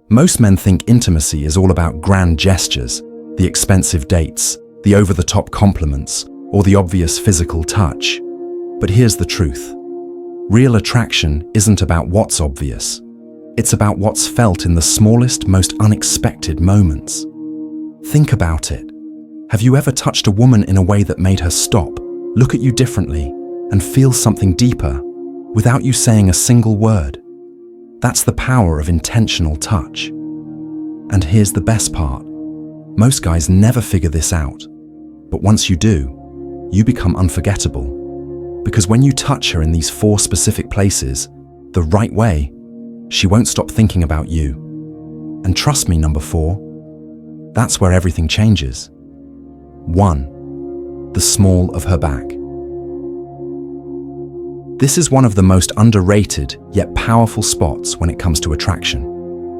Most men think intimacy is all about grand gestures, the expensive dates, the over-the-top compliments, or the obvious physical touch. But here's the truth. Real attraction isn't about what's obvious. It's about what's felt in the smallest, most unexpected moments. Think about it. Have you ever touched a woman in a way that made her stop, look at you differently, and feel something deeper, without you saying a single word? That's the power of intentional touch. And here's the best part. Most guys never figure this out. But once you do, you become unforgettable. Because when you touch her in these 4 specific places, the right way, she won't stop thinking about you. And trust me, number 4, that's where everything changes. 1. The small of her back. This is one of the most underrated yet powerful spots when it comes to attraction.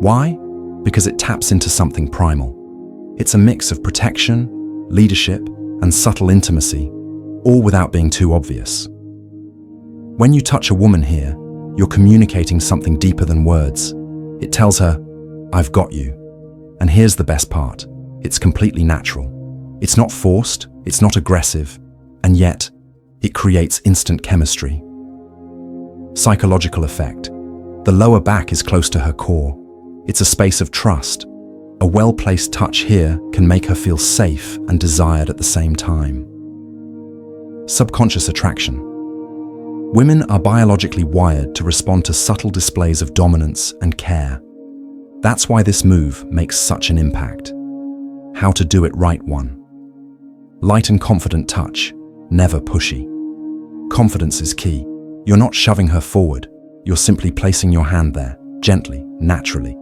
Why? Because it taps into something primal. It's a mix of protection, leadership, and subtle intimacy, all without being too obvious. When you touch a woman here, you're communicating something deeper than words. It tells her, "I've got you." And here's the best part. It's completely natural. It's not forced, it's not aggressive, and yet, it creates instant chemistry. Psychological effect. The lower back is close to her core. It's a space of trust. A well-placed touch here can make her feel safe and desired at the same time. Subconscious attraction. Women are biologically wired to respond to subtle displays of dominance and care. That's why this move makes such an impact. How to do it right. 1. Light and confident touch, never pushy. Confidence is key. You're not shoving her forward. You're simply placing your hand there, gently, naturally.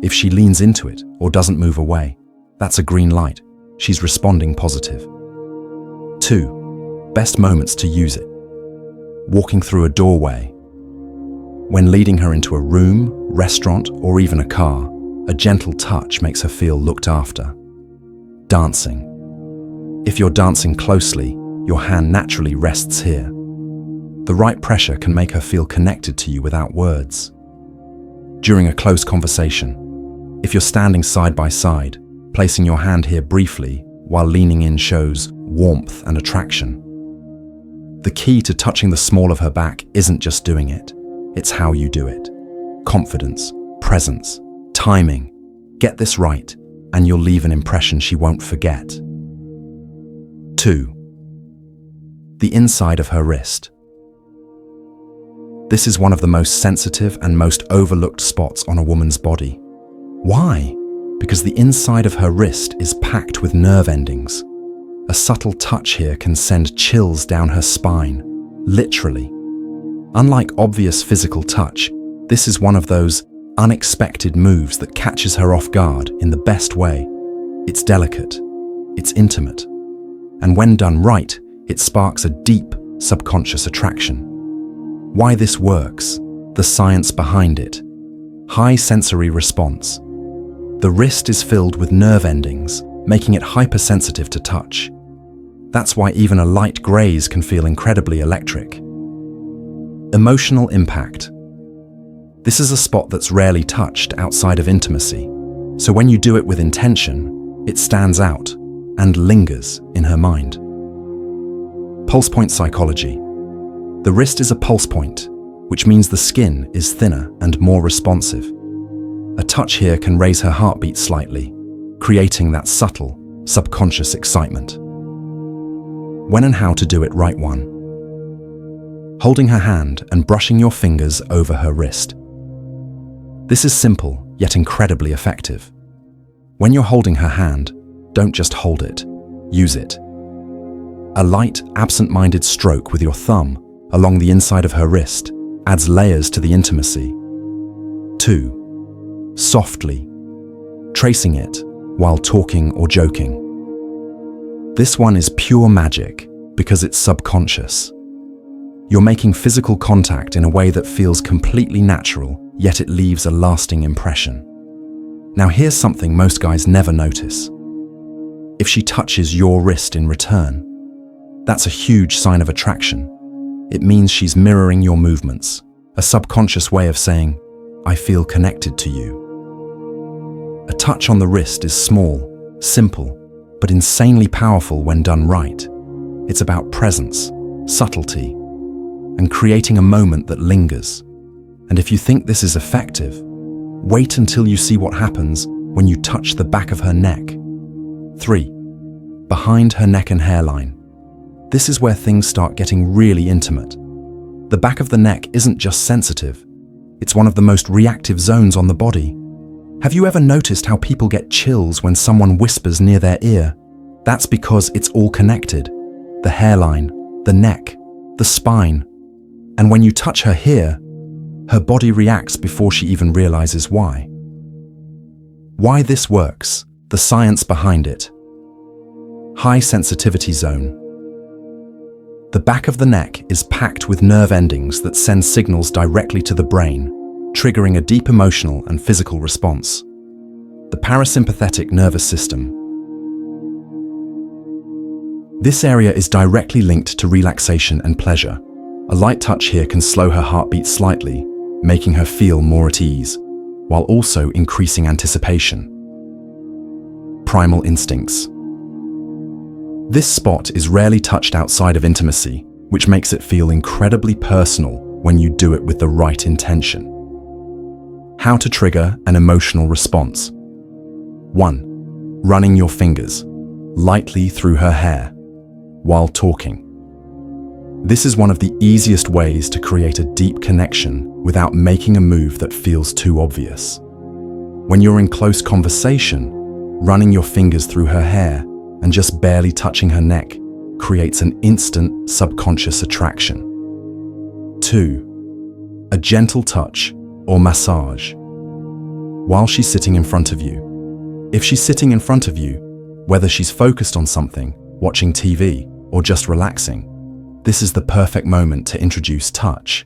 If she leans into it or doesn't move away, that's a green light. She's responding positive. 2. Best moments to use it. Walking through a doorway. When leading her into a room, restaurant, or even a car, a gentle touch makes her feel looked after. Dancing. If you're dancing closely, your hand naturally rests here. The right pressure can make her feel connected to you without words. During a close conversation, if you're standing side by side, placing your hand here briefly while leaning in shows warmth and attraction. The key to touching the small of her back isn't just doing it, it's how you do it. Confidence, presence, timing. Get this right, and you'll leave an impression she won't forget. 2. The inside of her wrist. This is one of the most sensitive and most overlooked spots on a woman's body. Why? Because the inside of her wrist is packed with nerve endings. A subtle touch here can send chills down her spine, literally. Unlike obvious physical touch, this is one of those unexpected moves that catches her off guard in the best way. It's delicate, it's intimate, and when done right, it sparks a deep, subconscious attraction. Why this works, the science behind it. High sensory response. The wrist is filled with nerve endings, making it hypersensitive to touch. That's why even a light graze can feel incredibly electric. Emotional impact. This is a spot that's rarely touched outside of intimacy, so when you do it with intention, it stands out and lingers in her mind. Pulse point psychology. The wrist is a pulse point, which means the skin is thinner and more responsive. A touch here can raise her heartbeat slightly, creating that subtle, subconscious excitement. When and how to do it right. 1. Holding her hand and brushing your fingers over her wrist. This is simple, yet incredibly effective. When you're holding her hand, don't just hold it, use it. A light, absent-minded stroke with your thumb along the inside of her wrist adds layers to the intimacy. 2. Softly, tracing it while talking or joking. This one is pure magic because it's subconscious. You're making physical contact in a way that feels completely natural, yet it leaves a lasting impression. Now here's something most guys never notice. If she touches your wrist in return, that's a huge sign of attraction. It means she's mirroring your movements, a subconscious way of saying, "I feel connected to you." touch on the wrist is small, simple, but insanely powerful when done right. It's about presence, subtlety, and creating a moment that lingers. And if you think this is effective, wait until you see what happens when you touch the back of her neck. 3. Behind her neck and hairline. This is where things start getting really intimate. The back of the neck isn't just sensitive, it's one of the most reactive zones on the body. Have you ever noticed how people get chills when someone whispers near their ear? That's because it's all connected. The hairline, the neck, the spine. And when you touch her here, her body reacts before she even realizes why. Why this works, the science behind it. High sensitivity zone. The back of the neck is packed with nerve endings that send signals directly to the brain, triggering a deep emotional and physical response. The parasympathetic nervous system. This area is directly linked to relaxation and pleasure. A light touch here can slow her heartbeat slightly, making her feel more at ease, while also increasing anticipation. Primal instincts. This spot is rarely touched outside of intimacy, which makes it feel incredibly personal when you do it with the right intention. How to trigger an emotional response. 1. Running your fingers lightly through her hair while talking. This is one of the easiest ways to create a deep connection without making a move that feels too obvious. When you're in close conversation, running your fingers through her hair and just barely touching her neck creates an instant subconscious attraction. 2. A gentle touch or massage while she's sitting in front of you. If she's sitting in front of you, whether she's focused on something, watching TV, or just relaxing, this is the perfect moment to introduce touch.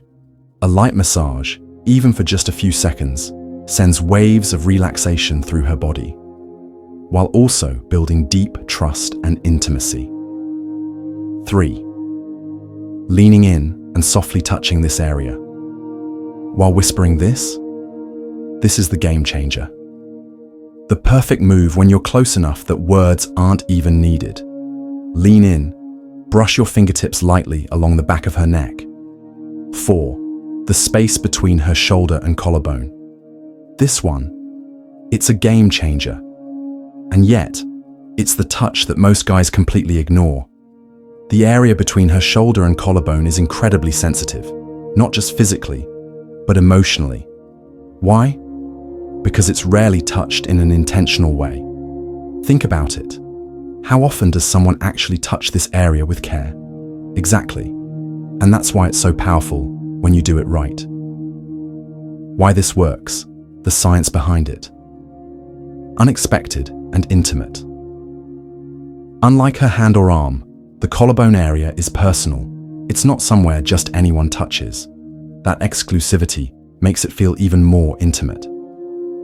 A light massage, even for just a few seconds, sends waves of relaxation through her body, while also building deep trust and intimacy. 3. Leaning in and softly touching this area. While whispering this is the game changer. The perfect move when you're close enough that words aren't even needed. Lean in, brush your fingertips lightly along the back of her neck. 4. The space between her shoulder and collarbone. This one, it's a game changer. And yet, it's the touch that most guys completely ignore. The area between her shoulder and collarbone is incredibly sensitive, not just physically, but emotionally. Why? Because it's rarely touched in an intentional way. Think about it. How often does someone actually touch this area with care? Exactly. And that's why it's so powerful when you do it right. Why this works, the science behind it. Unexpected and intimate. Unlike her hand or arm, the collarbone area is personal. It's not somewhere just anyone touches. That exclusivity makes it feel even more intimate.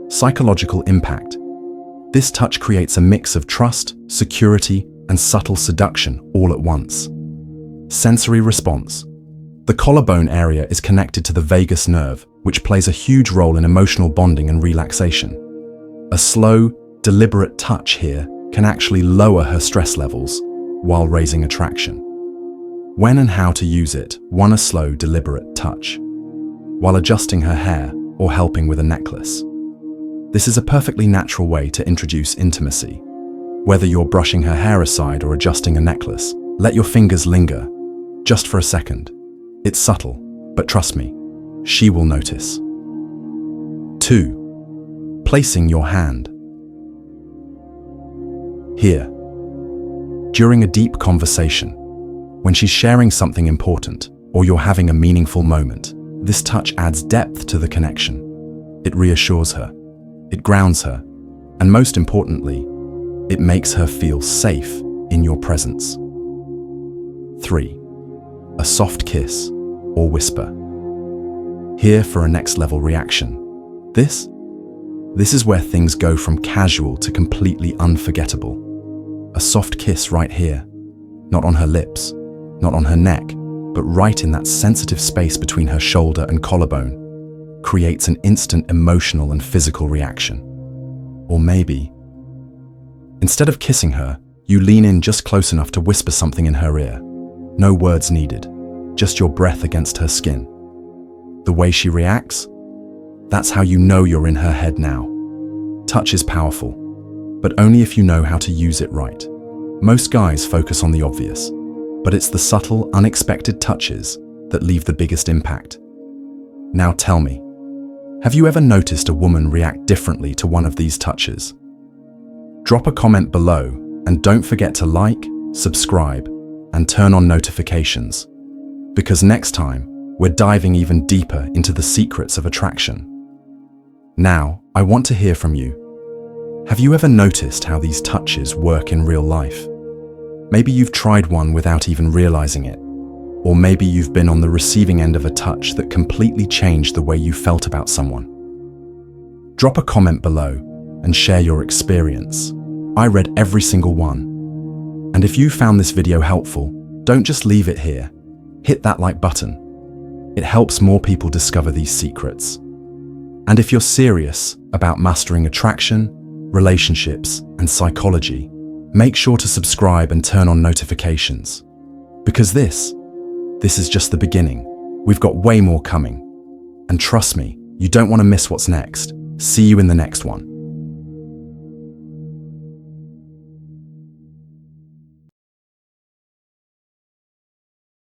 Psychological impact. This touch creates a mix of trust, security, and subtle seduction all at once. Sensory response. The collarbone area is connected to the vagus nerve, which plays a huge role in emotional bonding and relaxation. A slow, deliberate touch here can actually lower her stress levels while raising attraction. When and how to use it. 1. A slow, deliberate touch while adjusting her hair or helping with a necklace. This is a perfectly natural way to introduce intimacy. Whether you're brushing her hair aside or adjusting a necklace, let your fingers linger, just for a second. It's subtle, but trust me, she will notice. 2. Placing your hand. Here. During a deep conversation, when she's sharing something important, or you're having a meaningful moment, this touch adds depth to the connection. It reassures her. It grounds her, and most importantly, it makes her feel safe in your presence. 3. A soft kiss or whisper. Here for a next level reaction. This is where things go from casual to completely unforgettable. A soft kiss right here, not on her lips, not on her neck, but right in that sensitive space between her shoulder and collarbone, creates an instant emotional and physical reaction. or maybe. Instead of kissing her, you lean in just close enough to whisper something in her ear. No words needed, just your breath against her skin. The way she reacts? That's how you know you're in her head now. Touch is powerful, but only if you know how to use it right. Most guys focus on the obvious, but it's the subtle, unexpected touches that leave the biggest impact. Now tell me, have you ever noticed a woman react differently to one of these touches? Drop a comment below and don't forget to like, subscribe, and turn on notifications, because next time we're diving even deeper into the secrets of attraction. Now, I want to hear from you. Have you ever noticed how these touches work in real life? Maybe you've tried one without even realizing it, or maybe you've been on the receiving end of a touch that completely changed the way you felt about someone. Drop a comment below and share your experience. I read every single one. And if you found this video helpful, don't just leave it here. Hit that like button. It helps more people discover these secrets. And if you're serious about mastering attraction, relationships, and psychology, make sure to subscribe and turn on notifications. Because this is just the beginning. We've got way more coming. And trust me, you don't want to miss what's next. See you in the next one.